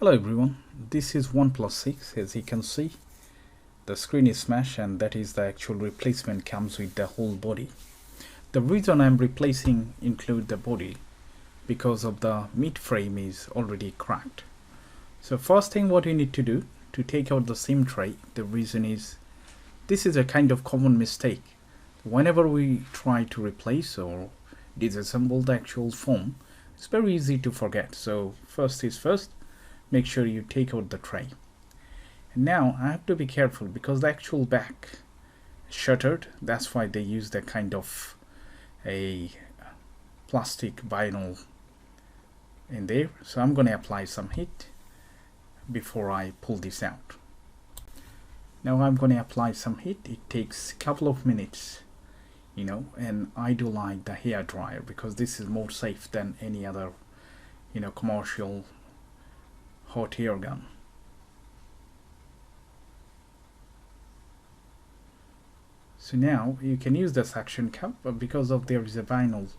Hello everyone, this is OnePlus 6. As you can see, the screen is smashed, and that is the actual replacement comes with the whole body. The reason I'm replacing include the body because of the mid frame is already cracked. So first thing what you need to do to take out the SIM tray, the reason is this is a kind of common mistake. Whenever we try to replace or disassemble the actual phone, it's very easy to forget. So first is first, make sure you take out the tray. And now I have to be careful because the actual back is shuttered. That's why they use the kind of a plastic vinyl in there. So I'm going to apply some heat before I pull this out. Now I'm going to apply some heat. It takes a couple of minutes, and I do like the hair dryer because this is more safe than any other commercial hot air gun. So now you can use the suction cup, but because of there is a vinyl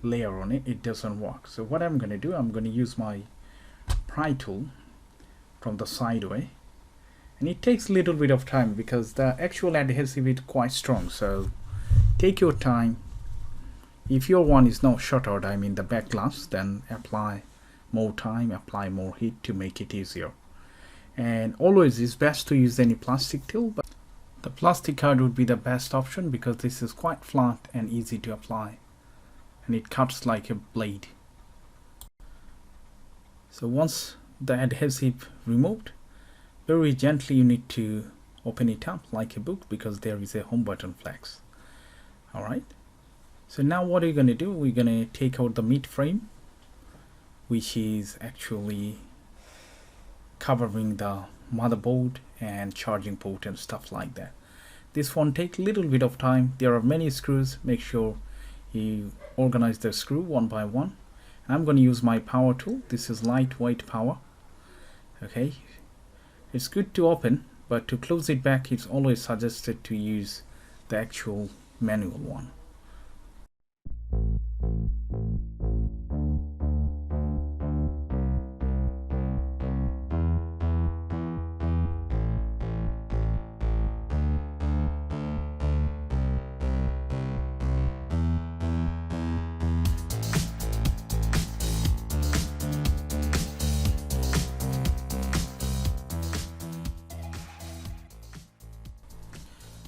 layer on it, it doesn't work. So what I'm going to do, I'm going to use my pry tool from the side way, and it takes a little bit of time because the actual adhesive is quite strong. So take your time. If your one is not shuttered, I mean the back glass, then apply more time, apply more heat to make it easier. And always it's best to use any plastic tool, but the plastic card would be the best option because this is quite flat and easy to apply, and it cuts like a blade. So once the adhesive removed, very gently you need to open it up like a book because there is a home button flex. Alright, so now what are you going to do? We're going to take out the mid frame, which is actually covering the motherboard and charging port and stuff like that. This one takes a little bit of time. There are many screws. Make sure you organize the screw one by one. And I'm going to use my power tool. This is lightweight power. Okay, it's good to open, but to close it back, it's always suggested to use the actual manual one.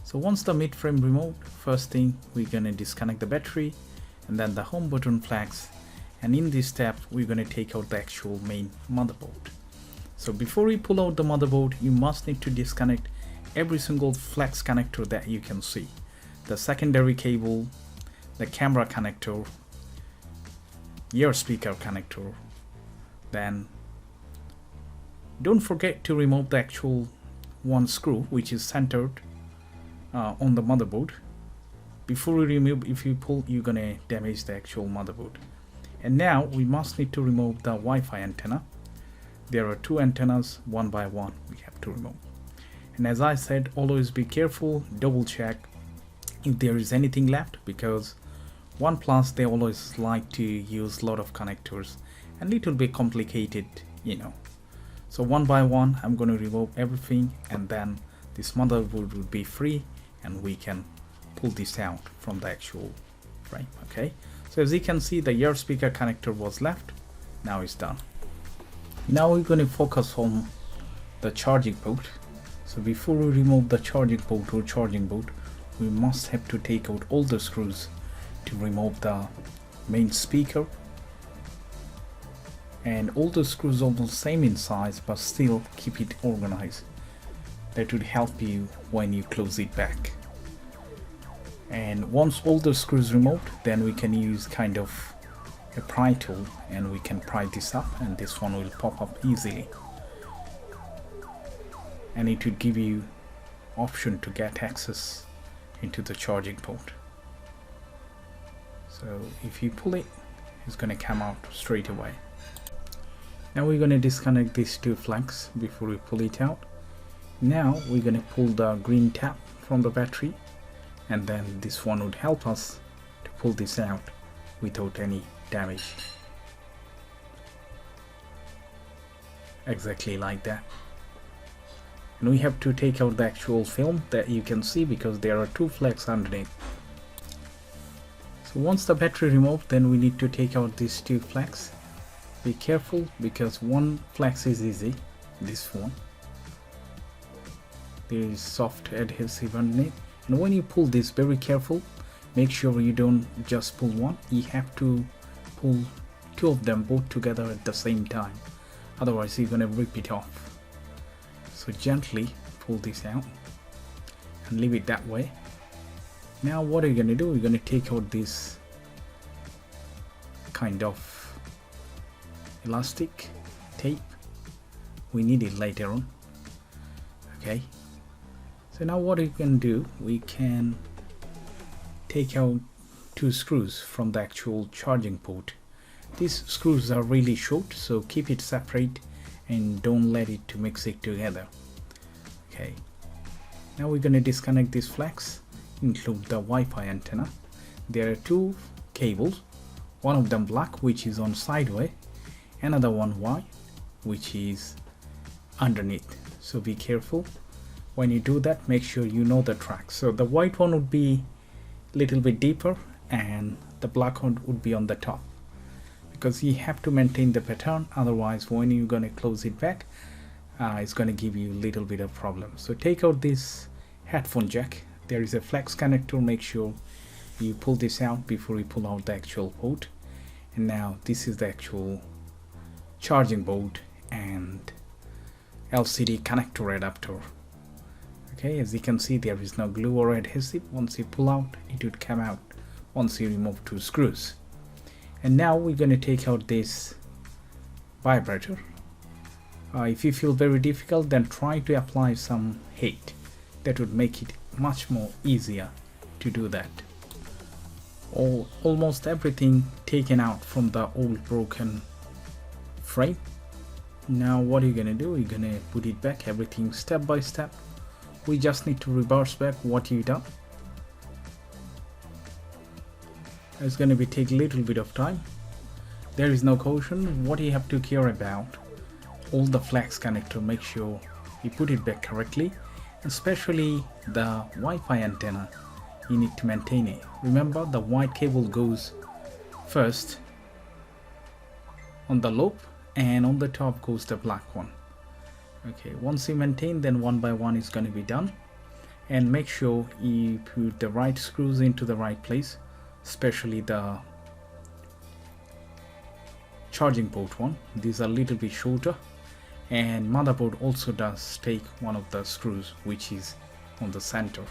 So once the mid frame removed, first thing we're going to disconnect the battery and then the home button flags, and in this step we're going to take out the actual main motherboard. So before we pull out the motherboard, you must need to disconnect every single flex connector that you can see, the secondary cable, the camera connector, ear speaker connector. Then don't forget to remove the actual one screw which is centered on the motherboard. Before you remove, if you pull, you're gonna damage the actual motherboard. And now we must need to remove the Wi-Fi antenna. There are two antennas, one by one we have to remove. And as I said, always be careful, double check if there is anything left, because OnePlus, they always like to use a lot of connectors and little bit complicated, So one by one I'm going to remove everything, and then this motherboard will be free and we can pull this out from the actual frame. Okay, so as you can see, the ear speaker connector was left. Now it's done. Now we're going to focus on the charging port. So before we remove the charging port or charging board, we must have to take out all the screws to remove the main speaker, and all the screws are the same in size, but still keep it organized. That would help you when you close it back. And once all the screws removed, then we can use kind of a pry tool and we can pry this up, and this one will pop up easily, and it would give you option to get access into the charging port. So if you pull it, it's going to come out straight away. Now we're going to disconnect these two flags before we pull it out. Now we're going to pull the green tab from the battery, and then this one would help us to pull this out without any damage. exactly like that. And we have to take out the actual film that you can see because there are two flags underneath. So once the battery removed, then we need to take out these two flags. Be careful because one flag is easy, this one. There is soft adhesive underneath, and when you pull this, very careful, make sure you don't just pull one, you have to pull two of them both together at the same time, otherwise you're gonna rip it off. So gently pull this out and leave it that way. Now what are you gonna do? You're gonna take out this kind of elastic tape. We need it later on. Okay, so now what we can do, we can take out two screws from the actual charging port. These screws are really short, so keep it separate and don't let it to mix it together. Okay, now we're going to disconnect these flags, include the Wi-Fi antenna. There are two cables, one of them black, which is on sideway, another one white, which is underneath. So be careful when you do that, make sure you know the track. So the white one would be a little bit deeper and the black one would be on the top, because you have to maintain the pattern, otherwise when you're going to close it back, it's going to give you a little bit of problem. So take out this headphone jack. There is a flex connector, make sure you pull this out before you pull out the actual port. And now this is the actual charging board and LCD connector adapter. Okay, as you can see, there is no glue or adhesive. Once you pull out, it would come out once you remove two screws. And now we're going to take out this vibrator. If you feel very difficult, then try to apply some heat. That would make it much more easier to do that. Almost everything taken out from the old broken frame. Now what are you gonna do? You're gonna put it back, everything step by step. We just need to reverse back what you done. It's gonna be take a little bit of time. There is no caution. What you have to care about, all the flex connector, make sure you put it back correctly, especially the Wi-Fi antenna. You need to maintain it. Remember, the white cable goes first on the loop, and on the top goes the black one. Okay, once you maintain, then one by one is going to be done. And make sure you put the right screws into the right place, especially the charging port one. These are a little bit shorter, and motherboard also does take one of the screws which is on the center.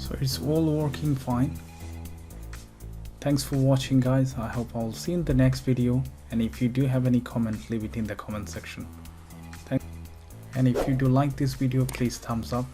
So it's all working fine. Thanks for watching, guys. I hope I'll see you in the next video, and if you do have any comment, leave it in the comment section. And if you do like this video, please thumbs up.